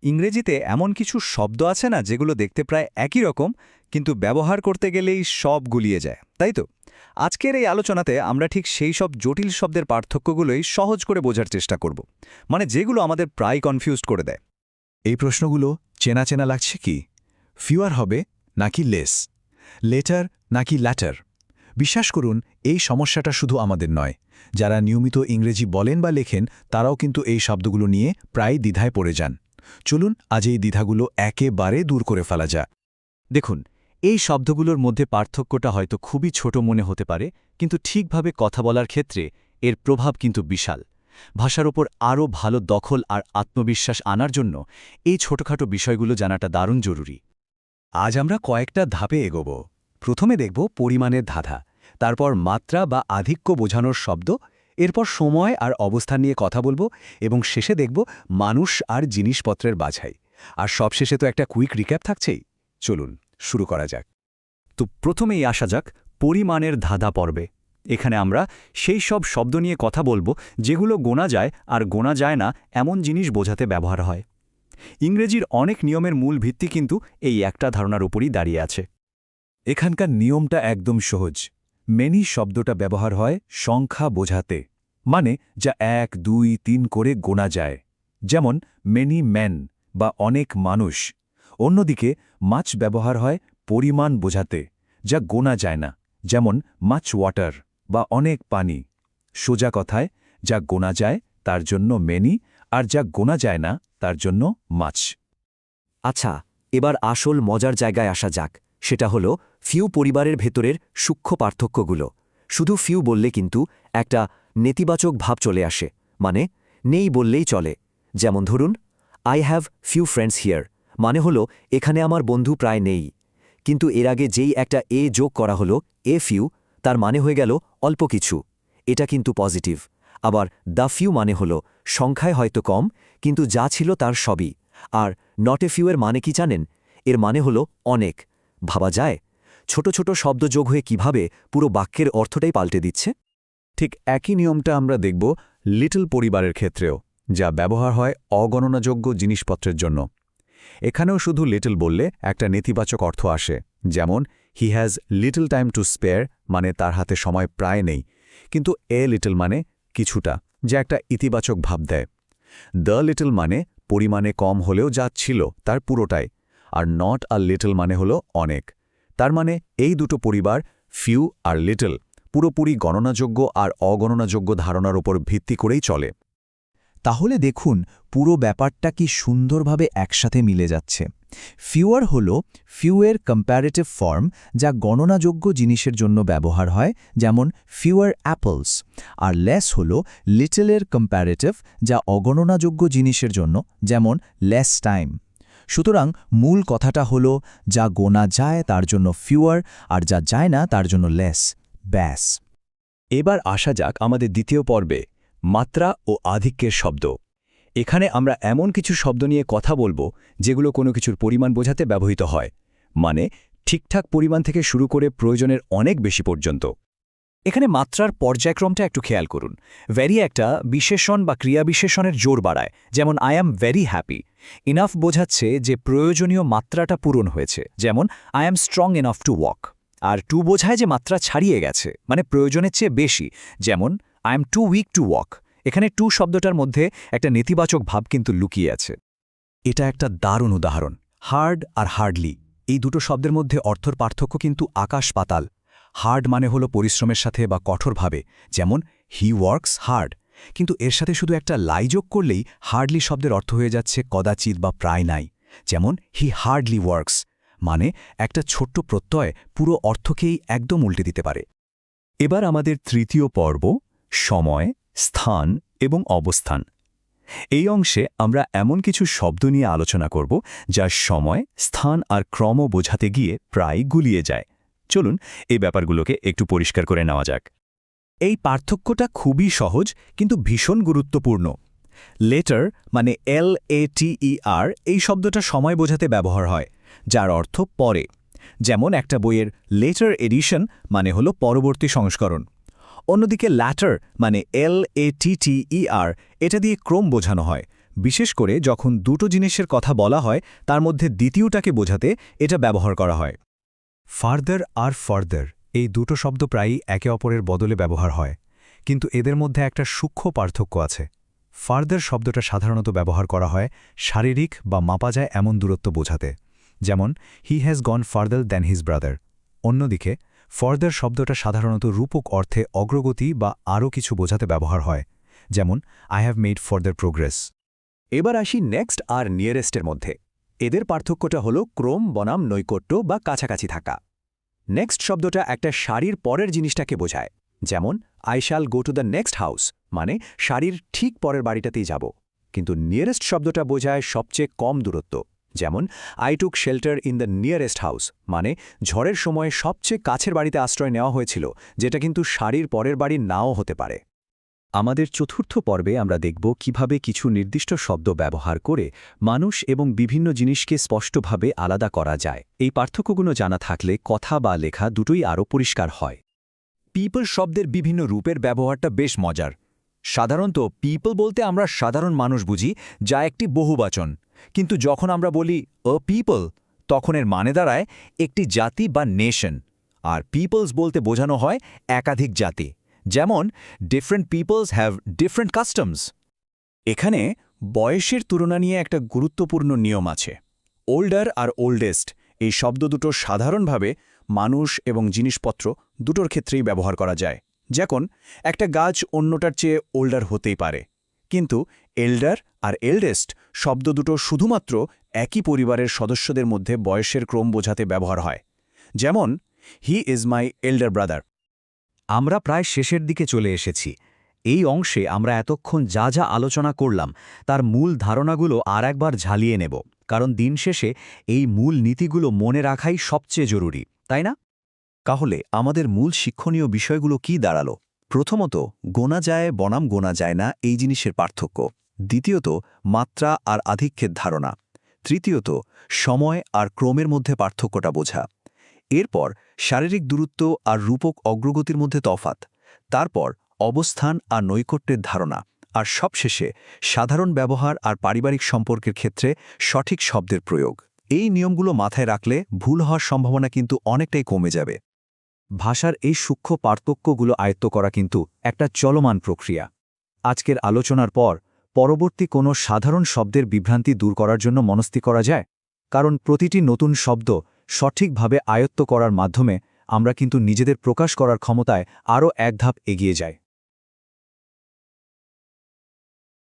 ইংরেজিতে এমন কিছু শব্দ আছে না যেগুলো দেখতে প্রায় একই রকম কিন্তু ব্যবহার করতে গেলেই সব গুলিয়ে যায়, তাই তো? আজকের এই আলোচনাতে আমরা ঠিক সেই সব জটিল শব্দের পার্থক্যগুলোই সহজ করে বোঝার চেষ্টা করব, মানে যেগুলো আমাদের প্রায় কনফিউজড করে দেয়। এই প্রশ্নগুলো চেনা চেনা লাগছে কি? ফিউয়ার হবে নাকি লেস? লেটার নাকি ল্যাটার? বিশ্বাস করুন, এই সমস্যাটা শুধু আমাদের নয়। যারা নিয়মিত ইংরেজি বলেন বা লেখেন তারাও কিন্তু এই শব্দগুলো নিয়ে প্রায় দ্বিধায় পড়ে যান। চলুন আজ এই দ্বিধাগুলো একেবারে দূর করে ফেলা যাক। দেখুন, এই শব্দগুলোর মধ্যে পার্থক্যটা হয়তো খুবই ছোট মনে হতে পারে, কিন্তু ঠিকভাবে কথা বলার ক্ষেত্রে এর প্রভাব কিন্তু বিশাল। ভাষার ওপর আরও ভালো দখল আর আত্মবিশ্বাস আনার জন্য এই ছোটখাটো বিষয়গুলো জানাটা দারুণ জরুরি। আজ আমরা কয়েকটা ধাপে এগোব। প্রথমে দেখব পরিমাণের ধাঁধা, তারপর মাত্রা বা আধিক্য বোঝানোর শব্দ, এরপর সময় আর অবস্থান নিয়ে কথা বলবো এবং শেষে দেখব মানুষ আর জিনিসপত্রের বাছাই। আর সবশেষে তো একটা কুইক রিক্যাপ থাকছেই। চলুন শুরু করা যাক। তো প্রথমেই আসা যাক পরিমাণের ধাঁধা পর্বে। এখানে আমরা সেই সব শব্দ নিয়ে কথা বলবো যেগুলো গোনা যায় আর গোনা যায় না এমন জিনিস বোঝাতে ব্যবহার হয়। ইংরেজির অনেক নিয়মের মূল ভিত্তি কিন্তু এই একটা ধারণার উপরই দাঁড়িয়ে আছে। এখানকার নিয়মটা একদম সহজ। মেনি শব্দটা ব্যবহার হয় সংখ্যা বোঝাতে, মানে যা 1, 2, 3 করে গোনা যায়, যেমন মেনি ম্যান বা অনেক মানুষ। অন্যদিকে মাছ ব্যবহার হয় পরিমাণ বোঝাতে, যা গোনা যায় না, যেমন মাছ ওয়াটার বা অনেক পানি। সোজা কথায়, যা গোনা যায় তার জন্য মেনি, আর যা গোনা যায় না তার জন্য মাছ। আচ্ছা, এবার আসল মজার জায়গায় আসা যাক। সেটা হলো ফিউ পরিবারের ভেতরের সূক্ষ্ম পার্থক্যগুলো। শুধু ফিউ বললে কিন্তু একটা নেতিবাচক ভাব চলে আসে, মানে নেই বললেই চলে। যেমন ধরুন, I have few friends here, মানে হলো এখানে আমার বন্ধু প্রায় নেই। কিন্তু এর আগে যেই একটা এ যোগ করা হলো, এ ফিউ, তার মানে হয়ে গেল অল্প কিছু। এটা কিন্তু পজিটিভ। আবার দ্য ফিউ মানে হলো সংখ্যায় হয়তো কম, কিন্তু যা ছিল তার সবই। আর নট এ ফিউ এর মানে কি জানেন? এর মানে হলো অনেক। ভাবা যায় ছোট ছোট শব্দ যোগ হয়ে কিভাবে পুরো বাক্যের অর্থটাই পাল্টে দিচ্ছে। ঠিক একই নিয়মটা আমরা দেখব লিটল পরিবারের ক্ষেত্রেও, যা ব্যবহার হয় অগণনাযোগ্য জিনিসপত্রের জন্য। এখানেও শুধু লিটল বললে একটা নেতিবাচক অর্থ আসে, যেমন he has little time to spare, মানে তার হাতে সময় প্রায় নেই। কিন্তু এ লিটল মানে কিছুটা, যা একটা ইতিবাচক ভাব দেয়। দ্য লিটল মানে পরিমাণে কম হলেও যা ছিল তার পুরোটাই। আর নট আর লিটল মানে হলো অনেক। তার মানে এই দুটো পরিবার, ফিউ আর লিটল, পুরোপুরি গণনাযোগ্য আর অগণনাযোগ্য ধারণার উপর ভিত্তি করেই চলে। তাহলে দেখুন পুরো ব্যাপারটা কি সুন্দরভাবে একসাথে মিলে যাচ্ছে। ফিউয়ার হল ফিউয়ের কম্প্যারেটিভ ফর্ম, যা গণনাযোগ্য জিনিসের জন্য ব্যবহার হয়, যেমন ফিউয়ার অ্যাপলস। আর লেস হল লিটলের কম্প্যারেটিভ, যা অগণনাযোগ্য জিনিসের জন্য, যেমন লেস টাইম। সুতরাং মূল কথাটা হল, যা গোনা যায় তার জন্য ফিউয়ার, আর যা যায় না তার জন্য লেস। ব্যাস। এবার আসা যাক আমাদের দ্বিতীয় পর্বে, মাত্রা ও আধিক্যের শব্দ। এখানে আমরা এমন কিছু শব্দ নিয়ে কথা বলবো যেগুলো কোনো কিছুর পরিমাণ বোঝাতে ব্যবহৃত হয়, মানে ঠিকঠাক পরিমাণ থেকে শুরু করে প্রয়োজনের অনেক বেশি পর্যন্ত। এখানে মাত্রার পর্যায়ক্রমটা একটু খেয়াল করুন। ভেরি একটা বিশেষণ বা ক্রিয়া বিশেষণের জোর বাড়ায়, যেমন I am very happy. Enough বোঝাচ্ছে যে প্রয়োজনীয় মাত্রাটা পূরণ হয়েছে, যেমন I am strong enough to walk. আর টু বোঝায় যে মাত্রা ছাড়িয়ে গেছে, মানে প্রয়োজনের চেয়ে বেশি, যেমন I am too weak to walk. এখানে টু শব্দটার মধ্যে একটা নেতিবাচক ভাব কিন্তু লুকিয়ে আছে। এটা একটা দারুণ উদাহরণ। হার্ড আর হার্ডলি, এই দুটো শব্দের মধ্যে অর্থর পার্থক্য কিন্তু আকাশ পাতাল। হার্ড মানে হলো পরিশ্রমের সাথে বা কঠোরভাবে, যেমন হি ওয়ার্কস হার্ড। কিন্তু এর সাথে শুধু একটা লাই যোগ করলেই হার্ডলি শব্দের অর্থ হয়ে যাচ্ছে কদাচিৎ বা প্রায় নাই, যেমন হি হার্ডলি ওয়ার্কস। মানে একটা ছোট্ট প্রত্যয় পুরো অর্থকেই একদম উল্টে দিতে পারে। এবার আমাদের তৃতীয় পর্ব, সময়, স্থান এবং অবস্থান। এই অংশে আমরা এমন কিছু শব্দ নিয়ে আলোচনা করব যা সময়, স্থান আর ক্রম বোঝাতে গিয়ে প্রায় গুলিয়ে যায়। চলুন এই ব্যাপারগুলোকে একটু পরিষ্কার করে নেওয়া যাক। এই পার্থক্যটা খুবই সহজ কিন্তু ভীষণ গুরুত্বপূর্ণ। লেটার মানে LATER, এই শব্দটা সময় বোঝাতে ব্যবহার হয়, যার অর্থ পরে। যেমন একটা বইয়ের লেটার এডিশন মানে হলো পরবর্তী সংস্করণ। অন্যদিকে ল্যাটার মানে LATTER, এটা দিয়ে ক্রম বোঝানো হয়, বিশেষ করে যখন দুটো জিনিসের কথা বলা হয় তার মধ্যে দ্বিতীয়টাকে বোঝাতে এটা ব্যবহার করা হয়। ফার্দার আর ফার্দার এই দুটো শব্দ প্রায়ই একে অপরের বদলে ব্যবহার হয়, কিন্তু এদের মধ্যে একটা সূক্ষ্ম পার্থক্য আছে। ফার্দার শব্দটা সাধারণত ব্যবহার করা হয় শারীরিক বা মাপা যায় এমন দূরত্ব বোঝাতে, যেমন he has gone further than his brother. অন্যদিকে ফার্দার শব্দটা সাধারণত রূপক অর্থে অগ্রগতি বা আরও কিছু বোঝাতে ব্যবহার হয়, যেমন I have made further progress. এবার আসি নেক্সট আর নিয়ারেস্টের মধ্যে। এদের পার্থক্যটা হল ক্রম বনাম নৈকট্য বা কাছাকাছি থাকা। নেক্সট শব্দটা একটা সারির পরের জিনিসটাকে বোঝায়, যেমন I shall go to the next house, মানে সারির ঠিক পরের বাড়িটাতেই যাব। কিন্তু নিয়ারেস্ট শব্দটা বোঝায় সবচেয়ে কম দূরত্ব, যেমন I took shelter in the nearest house, মানে ঝড়ের সময় সবচেয়ে কাছের বাড়িতে আশ্রয় নেওয়া হয়েছিল, যেটা কিন্তু সারির পরের বাড়ি নাও হতে পারে। আমাদের চতুর্থ পর্বে আমরা দেখব কিভাবে কিছু নির্দিষ্ট শব্দ ব্যবহার করে মানুষ এবং বিভিন্ন জিনিসকে স্পষ্টভাবে আলাদা করা যায়। এই পার্থক্যগুলো জানা থাকলে কথা বা লেখা দুটোই আরও পরিষ্কার হয়। পিপল শব্দের বিভিন্ন রূপের ব্যবহারটা বেশ মজার। সাধারণত পিপল বলতে আমরা সাধারণ মানুষ বুঝি, যা একটি বহুবচন, কিন্তু যখন আমরা বলি আ পিপল, তখন এর মানে দাঁড়ায় একটি জাতি বা নেশন। আর পিপলস বলতে বোঝানো হয় একাধিক জাতি, যেমন different peoples have different customs. এখানে বয়সের তুলনা নিয়ে একটা গুরুত্বপূর্ণ নিয়ম আছে। ওল্ডার আর ওল্ডেস্ট এই শব্দ দুটো সাধারণভাবে মানুষ এবং জিনিসপত্র দুটোর ক্ষেত্রেই ব্যবহার করা যায়। যেমন একটা গাছ অন্যটার চেয়ে ওল্ডার হতেই পারে, কিন্তু এল্ডার আর এল্ডেস্ট শব্দ দুটো শুধুমাত্র একই পরিবারের সদস্যদের মধ্যে বয়সের ক্রম বোঝাতে ব্যবহার হয়। যেমন he is my elder brother. আমরা প্রায় শেষের দিকে চলে এসেছি। এই অংশে আমরা এতক্ষণ যা যা আলোচনা করলাম তার মূল ধারণাগুলো আর একবার ঝালিয়ে নেব, কারণ দিন শেষে এই মূল নীতিগুলো মনে রাখাই সবচেয়ে জরুরি, তাই না? তাহলে আমাদের মূল শিক্ষণীয় বিষয়গুলো কি দাঁড়ালো? প্রথমত, গোনা যায় বনাম গোনা যায় না এই জিনিসের পার্থক্য। দ্বিতীয়ত, মাত্রা আর আধিক্যের ধারণা। তৃতীয়ত, সময় আর ক্রমের মধ্যে পার্থক্যটা বোঝা। এরপর শারীরিক দূরত্ব আর রূপক অগ্রগতির মধ্যে তফাৎ। তারপর অবস্থান আর নৈকট্যের ধারণা। আর সবশেষে সাধারণ ব্যবহার আর পারিবারিক সম্পর্কের ক্ষেত্রে সঠিক শব্দের প্রয়োগ। এই নিয়মগুলো মাথায় রাখলে ভুল হওয়ার সম্ভাবনা কিন্তু অনেকটাই কমে যাবে। ভাষার এই সূক্ষ্ম পার্থক্যগুলো আয়ত্ত করা কিন্তু একটা চলমান প্রক্রিয়া। আজকের আলোচনার পর পরবর্তী কোনো সাধারণ শব্দের বিভ্রান্তি দূর করার জন্য মনস্থির করা যায়, কারণ প্রতিটি নতুন শব্দ সঠিকভাবে আয়ত্ত করার মাধ্যমে আমরা কিন্তু নিজেদের প্রকাশ করার ক্ষমতায় আরও এক ধাপ এগিয়ে যাই।